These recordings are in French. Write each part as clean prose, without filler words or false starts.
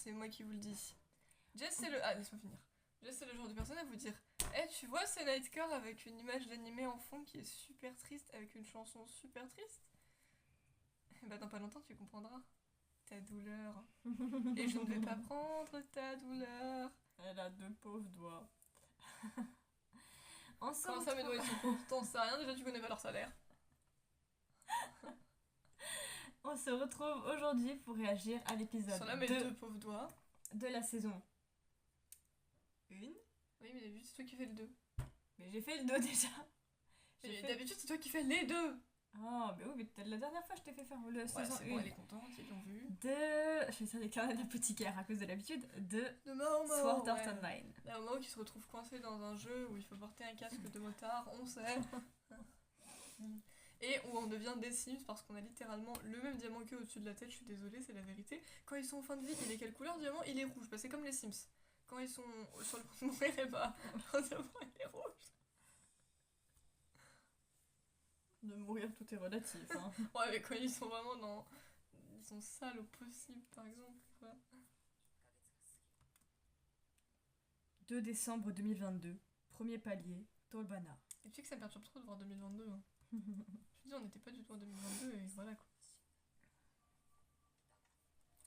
c'est moi qui vous le dis. Jess, c'est le... Ah, laisse-moi finir. Jess, c'est le genre de personne à vous dire tu vois ce Nightcore avec une image d'animé en fond qui est super triste, avec une chanson super triste Et bah dans pas longtemps, tu comprendras. Ta douleur. Et je ne vais pas prendre ta douleur. Elle a 2 pauvres doigts. Comment ça, mes doigts, ils sont pauvres? T'en sais rien, déjà tu connais pas leur salaire. On se retrouve aujourd'hui pour réagir à l'épisode Sur là, mes 2 pauvres doigts. de la saison 1. Oui, mais d'habitude, c'est toi qui fais le 2. Mais j'ai fait le 2 déjà. Mais d'habitude, c'est toi qui fais les 2. Oh, mais oui, mais peut-être la dernière fois, je t'ai fait faire le saison 1. Ouais, c'est bon, elle est contente, ils l'ont vu. Je vais faire des carnets d'apothicaire à cause de l'habitude. De Mao Sword Art Online. Là, au moment où il se retrouve coincé dans un jeu où il faut porter un casque de motard, on sait. Et où on devient des Sims parce qu'on a littéralement le même diamant qu'eux au-dessus de la tête, je suis désolée, c'est la vérité. Quand ils sont en fin de vie, il est quelle couleur le diamant? Il est rouge, bah c'est comme les Sims. Quand ils sont sur le point de mourir, et bah, leur diamant il est rouge. De mourir, tout est relatif. Hein. Ouais, mais quand ils sont vraiment dans... Ils sont sales au possible, par exemple, quoi. 2 décembre 2022, premier palier, Tolbana. Et tu sais que ça me perturbe trop de voir 2022. Hein. Je me dis, on n'était pas du tout en 2022 et voilà quoi.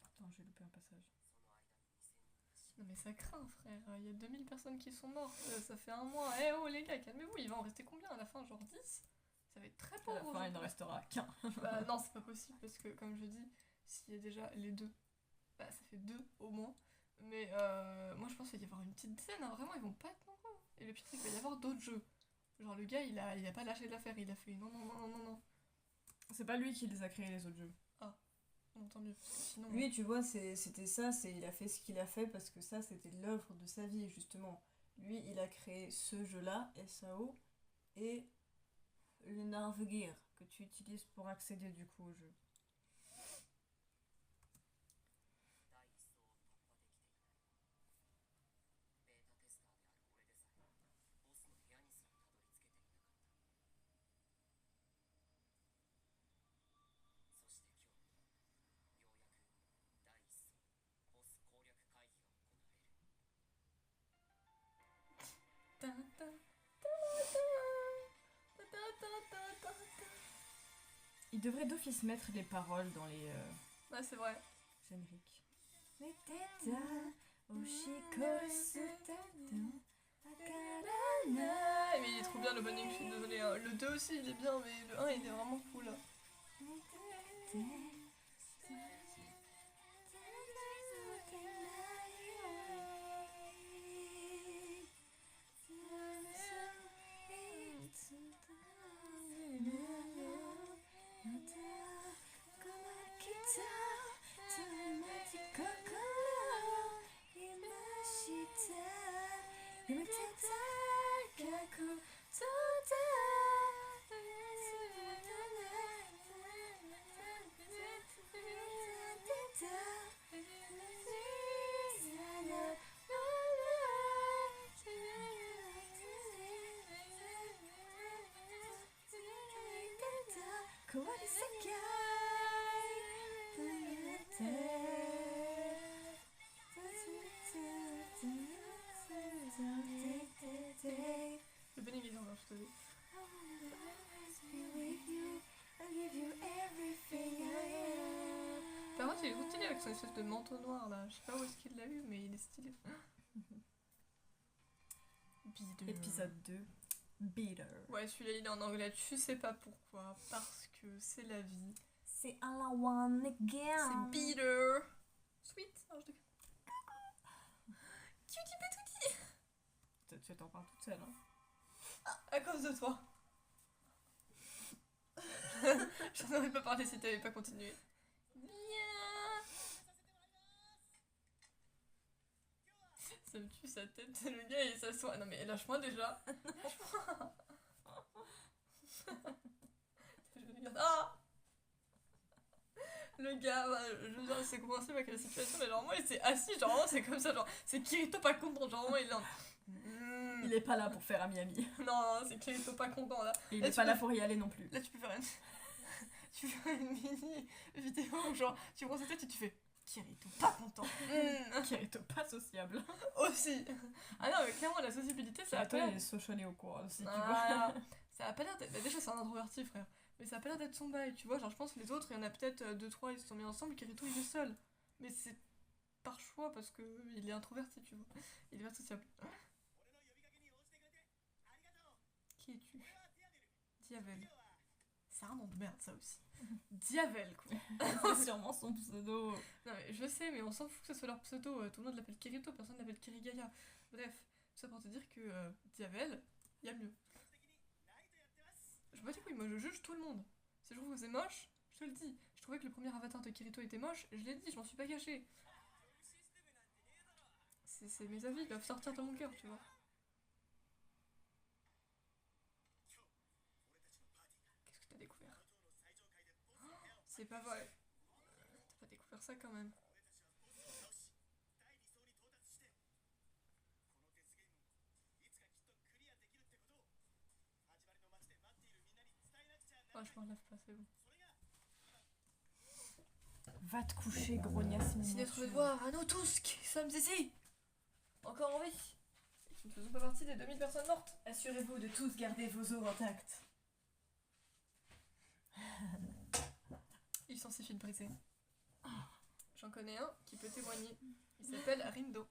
Attends, j'ai loupé un passage. Non mais ça craint frère, il y a 2000 personnes qui sont mortes, ça fait un mois. Eh oh les gars, calmez-vous, il va en rester combien à la fin? Genre 10? Ça va être très À pauvre. la fin, il n'en restera qu'un. Bah non, c'est pas possible parce que comme je dis, s'il y a déjà les 2, bah ça fait 2 au moins. Mais moi je pense qu'il va y avoir une petite dizaine, hein. Vraiment ils vont pas être nombreux. Et le pire c'est qu'il va y avoir d'autres jeux. Genre le gars il a pas lâché l'affaire, il a fait non non non non non. C'est pas lui qui les a créés, les autres jeux. On entend mieux, parce que sinon... Lui, tu vois, c'était ça, il a fait ce qu'il a fait parce que ça, c'était l'œuvre de sa vie, justement. Lui, il a créé ce jeu-là, SAO, et le Narvegir, que tu utilises pour accéder du coup au jeu. Il devrait d'office mettre les paroles dans les Ouais, c'est vrai. génériques. Mais il est trop bien l'opening, je suis désolée. Hein. Le 2 aussi, il est bien, mais le 1, il est vraiment cool. Le Benny Maison, je te dis. Par contre, il est trop stylé avec son espèce de manteau noir là. Je sais pas où est-ce qu'il l'a eu, mais il est stylé. Épisode 2, Beater. Ouais, celui-là il est en anglais, tu sais pas pourquoi. Parce que c'est la vie. C'est all I want again. C'est Beater. Sweet. Oh, je te... Cutie patouti. Tu t'en parles toute seule, hein. À cause de toi. J'en aurais pas parlé si t'avais pas continué. Bien. Ça me tue sa tête, le gars il s'assoit. Non mais lâche-moi déjà. Lâche-moi. Ah. Le gars, bah, je veux dire, c'est coincé avec la situation, mais genre moi il s'est assis, genre vraiment c'est comme ça, genre c'est Kirito pas content, genre vraiment il est en... Il est pas là pour faire ami-ami. Non, c'est Kirito pas content là. Et il Là, est pas là pour y aller non plus. Là tu peux faire une... tu fais une mini vidéo où genre tu prends sa tête et tu fais Kirito, pas content. Kirito pas sociable. Aussi. Ah non, mais clairement, la sociabilité, ça a Kirito pas il l'air... est socially au courant aussi, tu vois. Voilà. Ça a pas l'air d'être... bah, déjà, c'est un introverti, frère. Mais ça a pas l'air d'être son bail, tu vois. Genre, je pense que les autres, il y en a peut-être 2-3, ils se sont mis ensemble, Kirito, il est seul. Mais c'est par choix, parce que il est introverti, tu vois. Il est pas sociable. Qui es-tu? Diavel. C'est un nom de merde, ça aussi. Diavel, quoi. C'est sûrement son pseudo. Non, mais je sais, mais on s'en fout que ce soit leur pseudo. Tout le monde l'appelle Kirito, personne l'appelle Kirigaya. Bref, tout ça pour te dire que Diavel, il y a mieux. Je me dis oui, moi je juge tout le monde. Si je trouve que c'est moche, je te le dis. Je trouvais que le premier avatar de Kirito était moche, je l'ai dit, je m'en suis pas caché. C'est mes avis, ils doivent sortir de mon cœur, tu vois. Qu'est-ce que t'as découvert? C'est pas vrai. T'as pas découvert ça quand même. Oh, je m'enlève pas, c'est bon. Va te coucher, grognasse Si d'être miniature. devoir à nous tous qui sommes ici, encore en vie, et qui ne faisons pas partie des 2000 personnes mortes. Assurez-vous de tous garder vos os intacts. Il s'en suffit de briser. J'en connais un qui peut témoigner. Il s'appelle Rindo.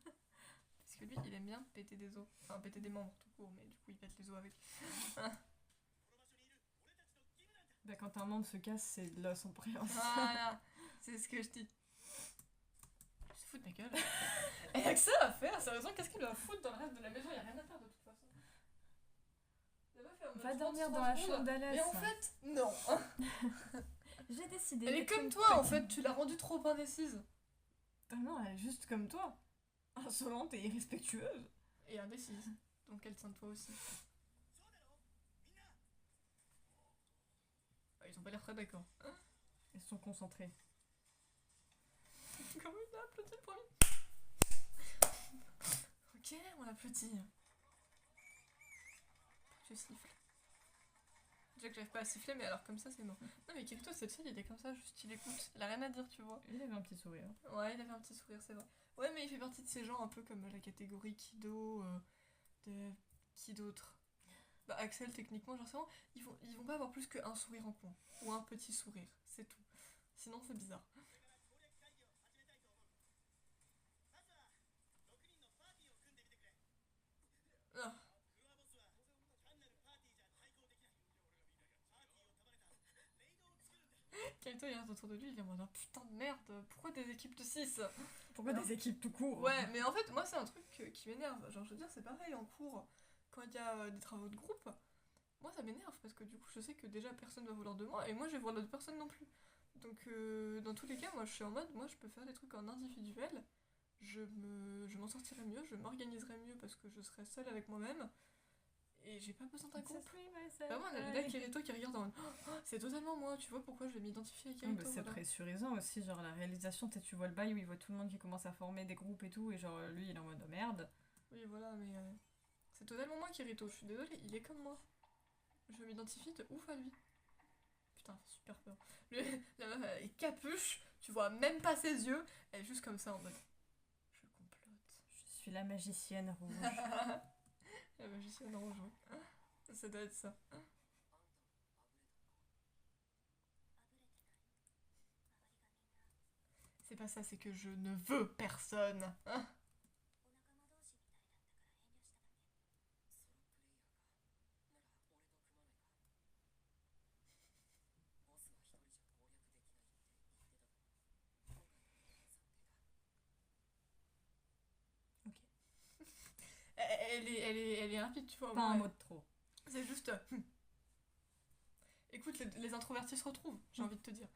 Parce que lui, il aime bien péter des os. Enfin, péter des membres tout court, mais du coup, il pète les os avec. Bah, quand un membre se casse, c'est de l'os en préhension. Voilà, c'est ce que je dis. Je se fous de ma gueule. Et y'a que ça à faire, sérieusement, qu'est-ce qu'il doit foutre dans le reste de la maison? Y'a rien à faire de toute façon. Ça va faire Va 30 dormir dans la secondes. chambre d'Alès. Et en fait, non. J'ai décidé. Elle est d'être comme une toi en petite- fait, tu l'as rendue trop indécise. Ah non, elle est juste comme toi. Insolente et irrespectueuse. Et indécise. Donc elle tient de toi aussi. Ah, ils ont pas l'air très d'accord. Elles sont concentrées. Comment il a applaudi le premier? Ok, on l'applaudit. Je siffle. Déjà que j'arrive pas à siffler, mais alors comme ça c'est mort. Non mais Kirito c'est le seul, il est comme ça, juste il écoute. Il a rien à dire, tu vois. Il avait un petit sourire. Ouais, il avait un petit sourire, c'est vrai. Ouais, mais il fait partie de ces gens un peu comme la catégorie Kido, de... Qui d'autre? Bah Axel techniquement, genre c'est vraiment, ils vont pas avoir plus qu'un sourire en coin. Ou un petit sourire, c'est tout. Sinon c'est bizarre. Ah. Kaito il reste autour de lui, il est en mode oh, putain de merde, pourquoi des équipes de 6? Pourquoi des équipes tout court? Ouais, mais en fait, moi c'est un truc qui m'énerve. Genre, je veux dire, c'est pareil en cours, quand il y a des travaux de groupe, moi ça m'énerve parce que du coup, je sais que déjà personne va vouloir de moi et moi je vais vouloir d'autres personnes non plus. Donc, dans tous les cas, moi je suis en mode, moi je peux faire des trucs en individuel, je m'en sortirai mieux, je m'organiserai mieux parce que je serai seule avec moi-même et j'ai pas besoin d'un groupe. Vraiment, là, Kirito qui regarde en mode oh, c'est totalement moi, tu vois pourquoi je vais m'identifier à Kirito. C'est voilà. pressurisant aussi, genre la réalisation, tu vois le bail où il voit tout le monde qui commence à former des groupes et tout, et genre lui il est en mode oh, merde. Oui, voilà, mais c'est totalement moi Kirito, je suis désolée, il est comme moi. Je m'identifie de ouf à lui. Putain, ça fait super peur. La meuf, elle est capuche, tu vois même pas ses yeux, elle est juste comme ça en mode je complote. Je suis la magicienne rouge. La magicienne rouge, ouais. Ça doit être ça. C'est pas ça, c'est que je ne veux personne. Hein. Elle est rapide, tu vois. Pas un ouais. mot de trop. C'est juste. Écoute, les introvertis se retrouvent, j'ai envie de te dire.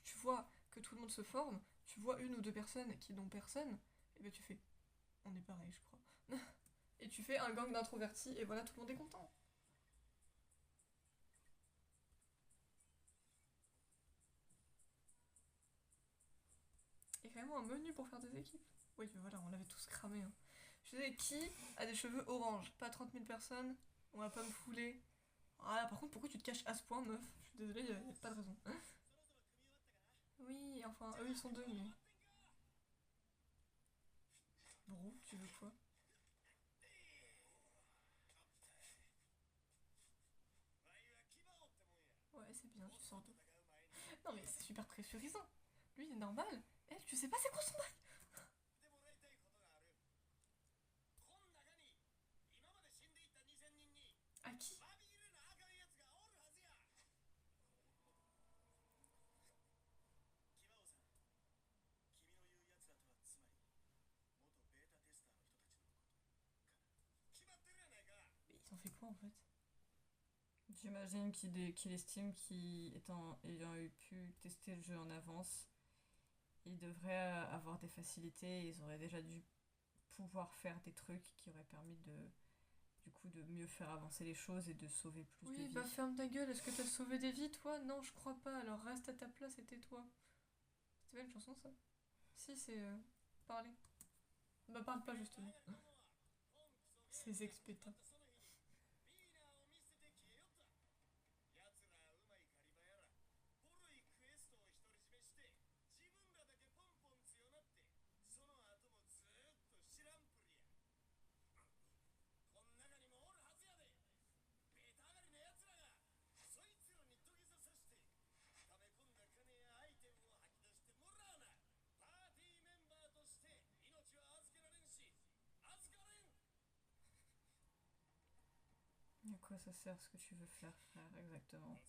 Tu vois que tout le monde se forme, tu vois une ou deux personnes qui n'ont personne, et ben tu fais. On est pareil, je crois. Et tu fais un gang d'introvertis, et voilà, tout le monde est content. Et carrément un menu pour faire des équipes. Oui, mais voilà, on l'avait tous cramé. Hein. Je sais qui a des cheveux orange. Pas 30 000 personnes, on va pas me fouler. Ah, par contre, pourquoi tu te caches à ce point, meuf? Je suis désolée, y a pas de raison. Oui, mais enfin, eux ils sont deux, mais. Bro, tu veux quoi? Ouais, c'est bien, tu sors d'eau. Non, mais c'est super pressurisant. Lui, il est normal. Elle, tu sais pas c'est quoi son bail? À qui? Mais ils ont fait quoi en fait? J'imagine qu'il estime ayant eu pu tester le jeu en avance, il devrait avoir des facilités et ils auraient déjà dû pouvoir faire des trucs qui auraient permis du coup, de mieux faire avancer les choses et de sauver plus de Oui, vies. bah ferme ta gueule, est-ce que t'as sauvé des vies toi? Non, je crois pas, alors reste à ta place et tais-toi. C'était pas une chanson ça? Si, c'est. Parler. Bah parle pas justement. Ces expétants. À quoi ça sert ce que tu veux faire, frère, exactement?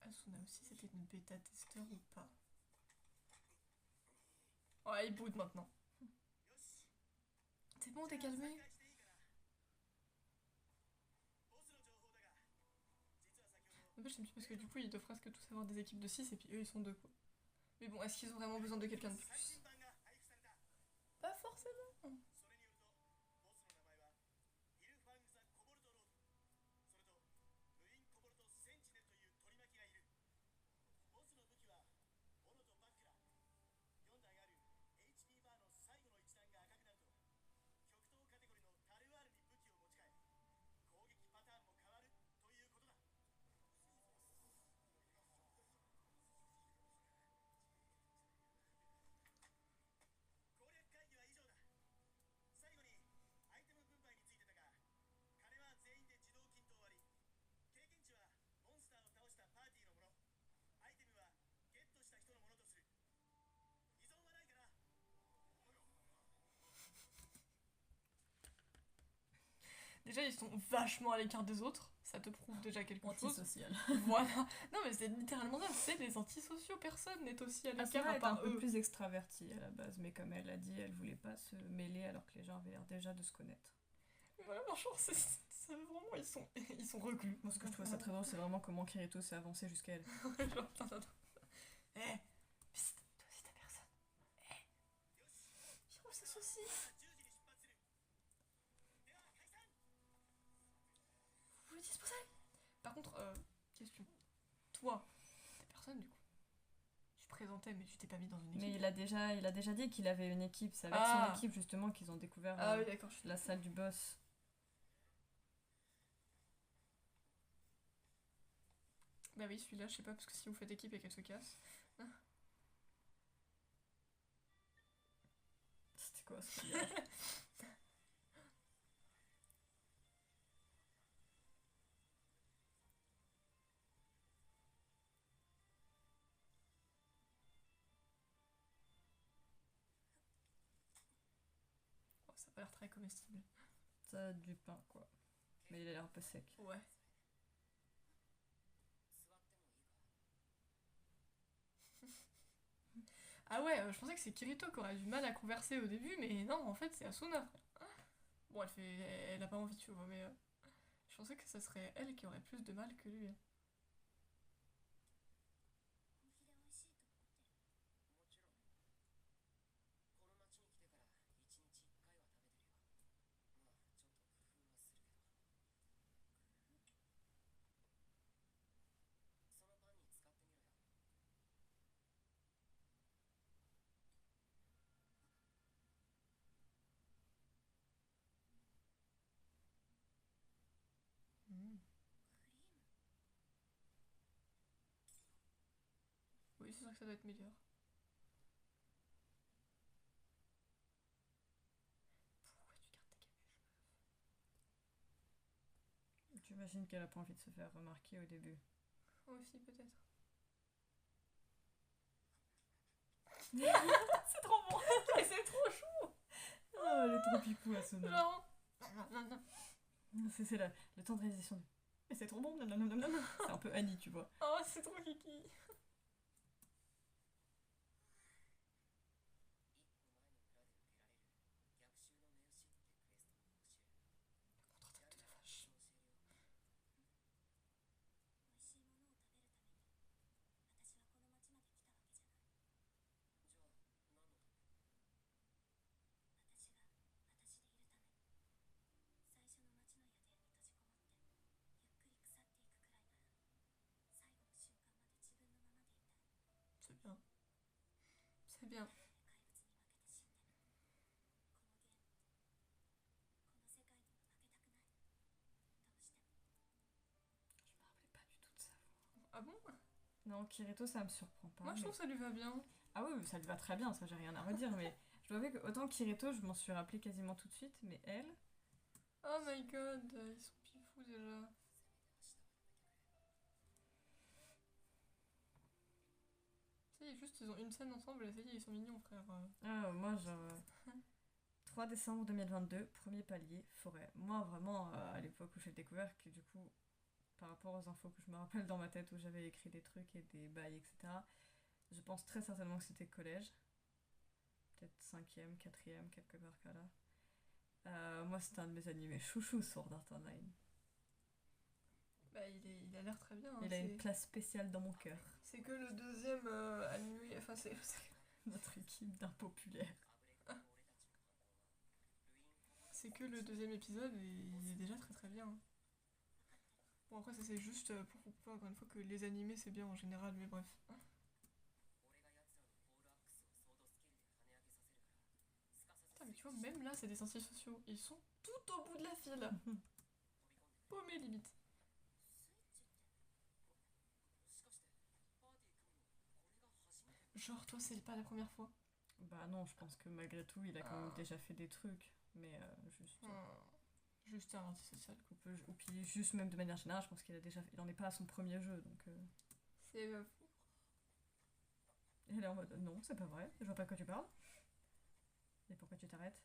Asuna aussi, c'était une bêta-testeur ou pas? Ouais, il boude maintenant. C'est bon, t'es calmé? N'empêche, c'est bien parce que du coup, ils doivent presque tous avoir des équipes de 6 et puis eux, ils sont deux quoi. Mais bon, est-ce qu'ils ont vraiment besoin de quelqu'un de plus? Pas forcément. Déjà, ils sont vachement à l'écart des autres. Ça te prouve déjà quelque chose. Antisocial. Voilà. Non, mais c'est littéralement ça. C'est les antisociaux. Personne n'est aussi à l'écart Asuna à est un part peu eux. plus extravertie à la base, mais comme elle a dit, elle voulait pas se mêler alors que les gens avaient l'air déjà de se connaître. Mais voilà, franchement, vraiment, ils sont reclus. Moi, ce que je trouvais ça très drôle, c'est vraiment comment Kirito s'est avancé jusqu'à elle. Genre, attends. Eh, psst, toi aussi t'as personne. Hiro s'associe. Vous le disposez? Par contre, question. Toi, t'as personne du coup. Tu te présentais, mais tu t'es pas mis dans une équipe. Mais il a déjà dit qu'il avait une équipe. C'est avec Ah. son équipe justement qu'ils ont découvert Ah oui, d'accord. la salle du boss. Bah oui, celui-là, je sais pas, parce que si vous faites équipe et qu'elle se casse. C'était quoi ce qu'il y a Ça a pas l'air très comestible. Ça a du pain, quoi. Mais il a l'air un peu sec. Ouais. Ah ouais, je pensais que c'est Kirito qui aurait du mal à converser au début, mais non, en fait, c'est Asuna, frère. Bon, elle a pas envie, tu vois, mais je pensais que ça serait elle qui aurait plus de mal que lui. Mm. Oui, c'est sûr que ça doit être meilleur. Pourquoi tu gardes tes capuches? J'imagine qu'elle a pas envie de se faire remarquer au début. Aussi, peut-être. C'est trop bon. Et c'est trop chou. Oh, elle est trop pipou, Asuna. Genre... Non, non, non. C'est le temps de réalisation. Mais c'est trop bon. C'est un peu Annie, tu vois. Oh, c'est trop kiki. Contre-attaque de la vache. C'est bien. C'est bien. Je me rappelais pas du tout de sa voix. Ah bon? Non, Kirito, ça me surprend pas. Moi, je trouve que ça lui va bien. Ah oui, ça lui va très bien, ça j'ai rien à redire, mais je dois avouer que autant Kirito, je m'en suis rappelé quasiment tout de suite, mais elle... Oh my god, ils sont pifous déjà. Tu sais, juste ils ont une scène ensemble et ça y est, ils sont mignons, frère. Ah, moi, genre... 3 décembre 2022, premier palier, forêt. Moi, vraiment, à l'époque où j'ai découvert que du coup, par rapport aux infos que je me rappelle dans ma tête où j'avais écrit des trucs et des bails, etc., je pense très certainement que c'était collège. Peut-être 5ème, 4ème, quelque part qu'à là. Moi, c'était un de mes animés chouchous, Sword Art Online. Bah, il a l'air très bien. Hein, Il a une place spéciale dans mon cœur. c'est que le deuxième animé. Enfin, c'est. Notre équipe d'impopulaires. C'est que le deuxième épisode et il est déjà très très bien. Bon, après, ça c'est juste pour prouver encore une fois que les animés c'est bien en général, mais bref. Putain, mais tu vois, même là, c'est des scientifiques sociaux. Ils sont tout au bout de la file. Paumés limite. Genre, toi, c'est pas la première fois. Bah non, je pense que malgré tout, il a quand même déjà fait des trucs. Mais juste... Juste un antisocial. Ou puis juste même de manière générale, je pense qu'il a déjà... Il en est pas à son premier jeu, donc... C'est fou. Et elle est en mode, non, c'est pas vrai, je vois pas de quoi tu parles. Et pourquoi tu t'arrêtes?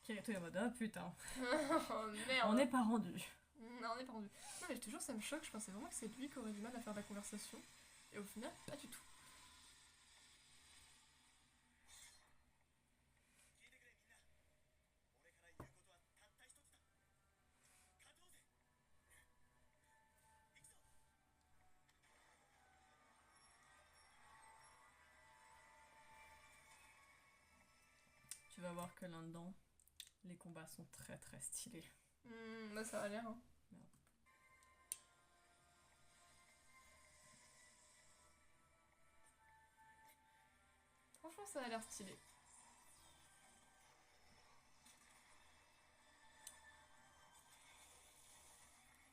Kirito est en mode, ah putain, Oh merde. on n'est pas rendu. Non, on n'est pas rendu. Non, mais je te jure, ça me choque. Je pensais vraiment que c'est lui qui aurait du mal à faire de la conversation. Et au final, pas du tout. Tu vas voir que là-dedans, les combats sont très très stylés. Bah, ça a l'air. Hein. Merde. Franchement, ça a l'air stylé. De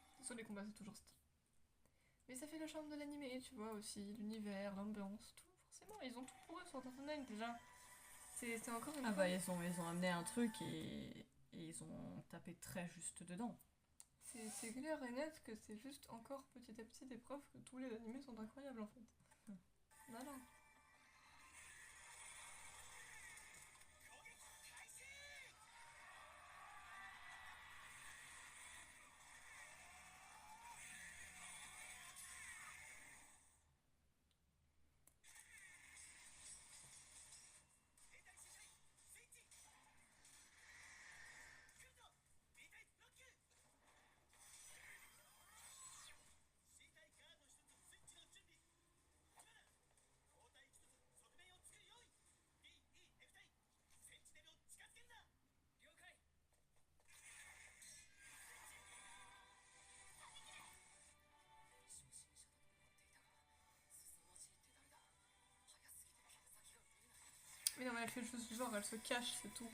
toute façon, les combats, c'est toujours stylé. Mais ça fait le charme de l'animé, tu vois, aussi. L'univers, l'ambiance, tout. Forcément, ils ont tout pour eux sur Internet déjà. C'est encore une Ah fois. bah ils ont amené un truc et ils ont tapé très juste dedans. C'est clair et net que c'est juste encore petit à petit des preuves que tous les animés sont incroyables en fait. Voilà. Mais non, mais elle fait juste genre, elle se cache, c'est tout.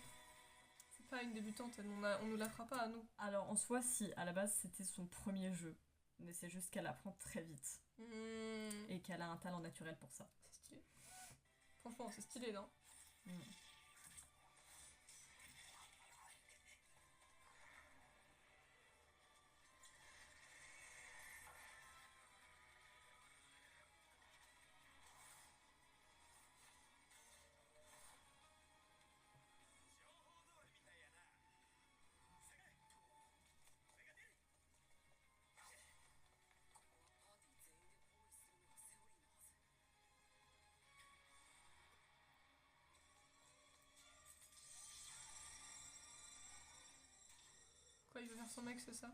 C'est pas une débutante, on nous la fera pas à nous. Alors en soi, si, à la base c'était son premier jeu. Mais c'est juste qu'elle apprend très vite. Et qu'elle a un talent naturel pour ça. C'est stylé. Franchement, c'est stylé, non? Quoi, il veut faire son mec, c'est ça?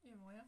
Il y a moyen.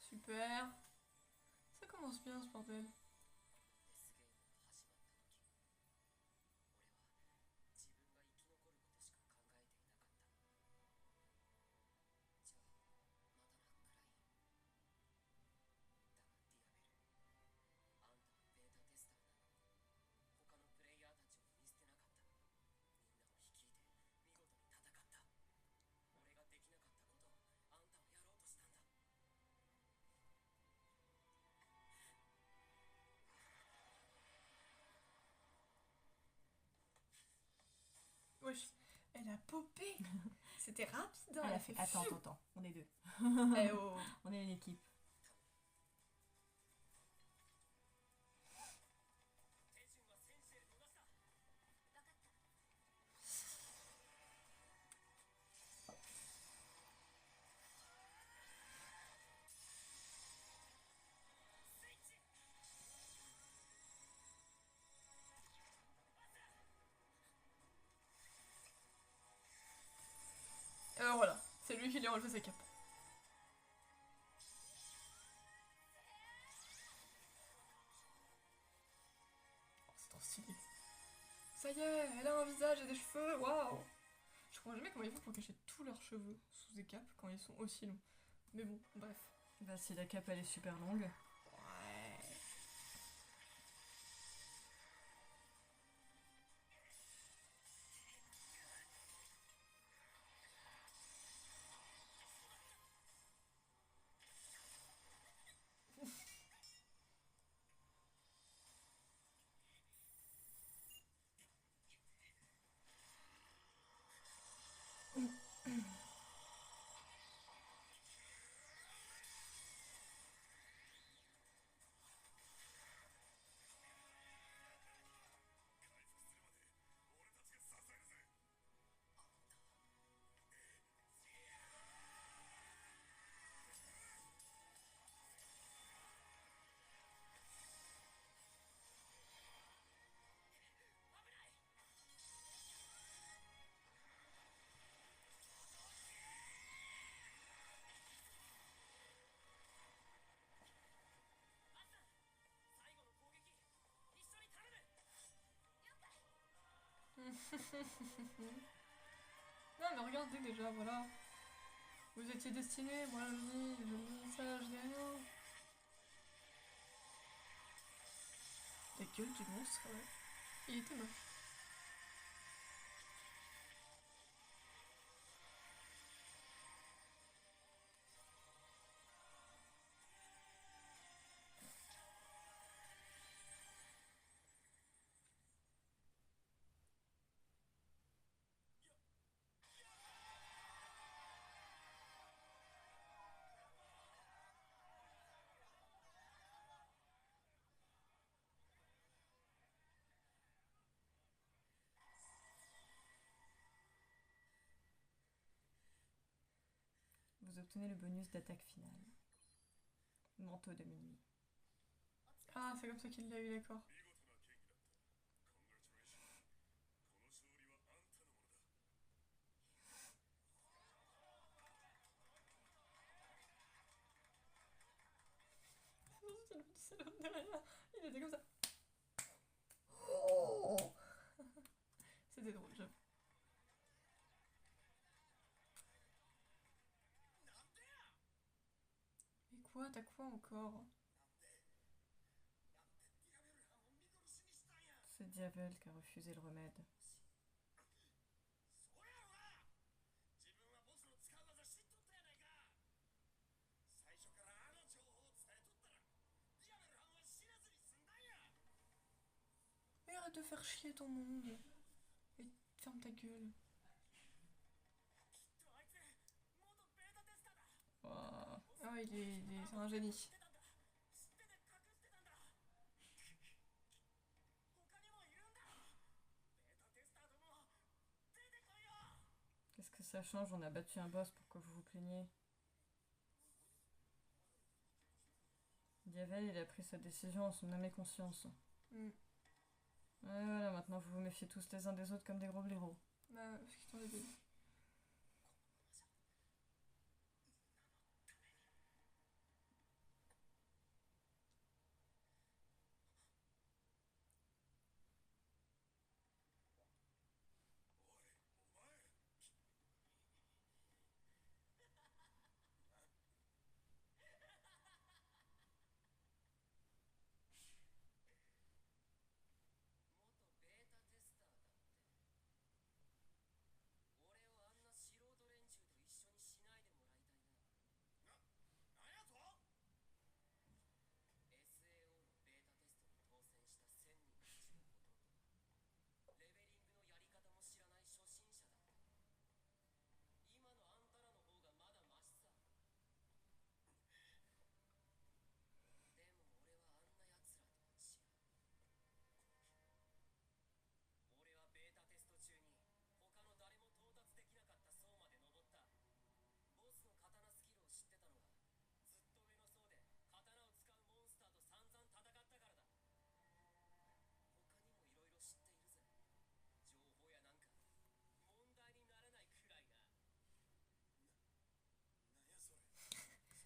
Super. Ça commence bien ce bordel. Wesh, elle a popé. C'était rapide, hein, elle a fait Attends, pfiou. attends, on est deux. Eh oh. On est une équipe. Alors voilà, c'est lui qui lui a enlevé sa cape. Oh, c'est trop stylé. Ça y est, elle a un visage et des cheveux, waouh. Je comprends jamais comment ils font pour cacher tous leurs cheveux sous des capes quand ils sont aussi longs. Mais bon, bref. Bah si la cape elle est super longue. Ouais. Non mais regardez déjà, voilà. Vous étiez destinés, moi je dis ça, je dis rien. La gueule du monstre, ouais. Il était moche. vous obtenez le bonus d'attaque finale. Manteau de minuit. Ah, c'est comme ça qu'il l'a eu, d'accord. C'est le petit salon derrière. Il était comme ça. Oh. C'était drôle, j'avoue. Mais quoi? T'as quoi encore? C'est Diavel qui a refusé le remède. Mais arrête de faire chier ton monde. Et ferme ta gueule. Ouah. Ah, c'est un génie. Qu'est-ce que ça change? On a battu un boss pour que vous vous plaigniez. Diavel, il a pris sa décision en son âme et conscience. Mm. Ouais, voilà, maintenant vous vous méfiez tous les uns des autres comme des gros blaireaux. Bah, parce qu'ils t'ont débiles.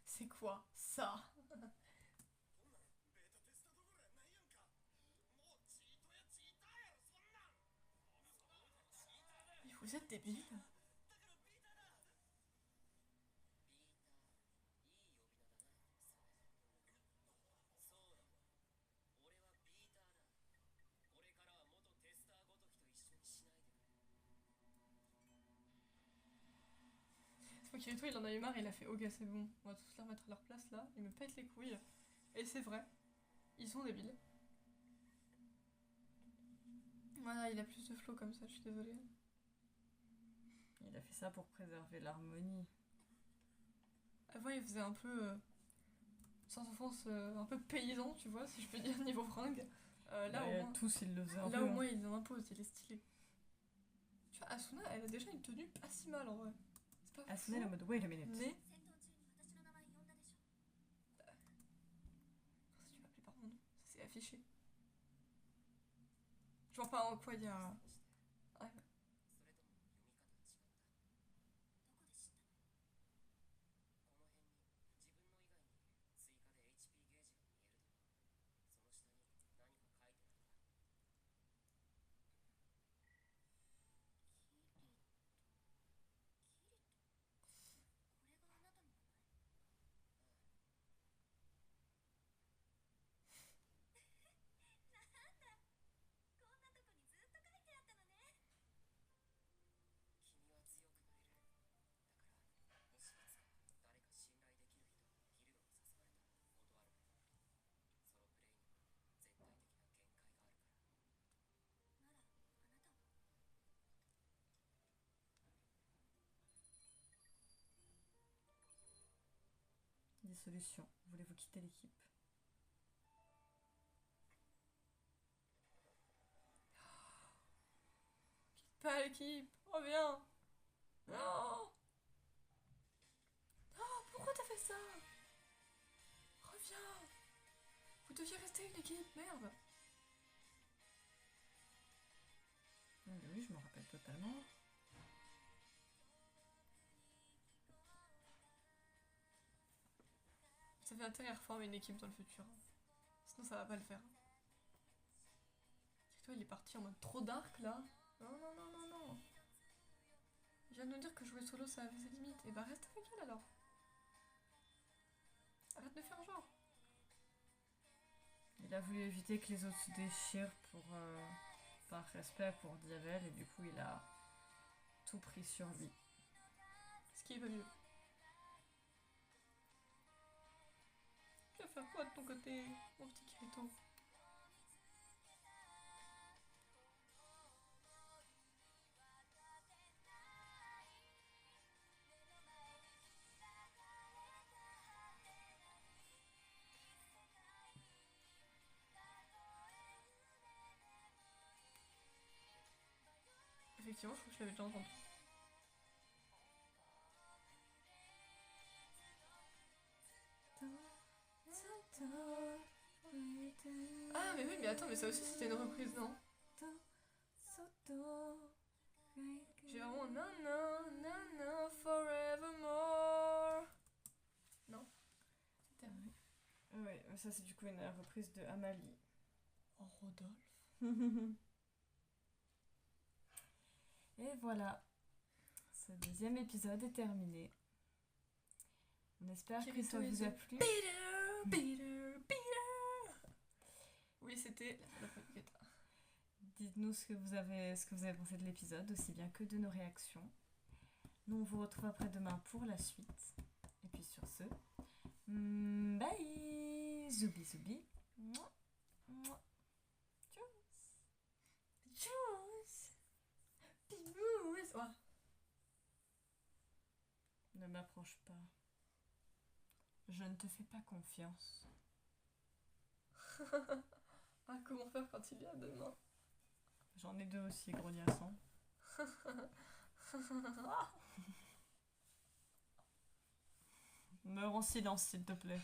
C'est quoi ça? Mais vous êtes débiles? Kirito, il en a eu marre, il a fait ok, c'est bon, on va tous les remettre à leur place là, ils me pètent les couilles. Et c'est vrai, ils sont débiles. Voilà, il a plus de flow comme ça, je suis désolée. Il a fait ça pour préserver l'harmonie. Avant, il faisait un peu. Sans offense, un peu paysan, tu vois, si je peux dire, niveau fringue. Là, Ouais, au moins, tous ils le faisaient un là, peu. au moins, il en impose, il est stylé. Tu vois, Asuna, elle a déjà une tenue pas si mal en vrai. C'est pas Asuna est en fou, mode wait a minute. mais. Si tu m'appelais par mon nom, ça s'est affiché. Je vois pas en quoi il y a. Ouais. Dissolution. Voulez-vous quitter l'équipe? Pas l'équipe, reviens. Non. ça. Reviens. Vous deviez rester une équipe, merde. Oui, je me rappelle totalement. Ça fait intérêt à reformer une équipe dans le futur. Sinon ça va pas le faire. Toi il est parti en mode trop dark là. Non, non, non, non, non. Il vient de nous dire que jouer solo ça avait ses limites. Et bah reste avec elle alors. Arrête de faire genre. Il a voulu éviter que les autres se déchirent par respect pour Diavel et du coup il a tout pris sur lui. Ce qui est pas mieux. Tu vas faire quoi de ton côté, mon petit Kirito? Effectivement, je crois que je l'avais déjà entendu. Ah mais oui, mais attends, mais ça aussi c'était une reprise, non? J'ai vraiment nana, nana, forevermore. Non. C'était Ouais, ça c'est du coup une reprise de Amalie. Oh, Rodolphe. Et voilà, ce deuxième épisode est terminé. On espère que ça vous a plu. Peter. Oui, c'était la Polycata. Dites-nous ce que vous avez pensé de l'épisode, aussi bien que de nos réactions. Nous on vous retrouve après-demain pour la suite. Et puis sur ce, bye, zoubi zoubi. Mouah, mouah. Tchuss. Pibous. Ouais. Ne m'approche pas. Je ne te fais pas confiance. Ah, comment faire quand il y a deux mains? J'en ai deux aussi, grognassant. Meurs en silence, s'il te plaît.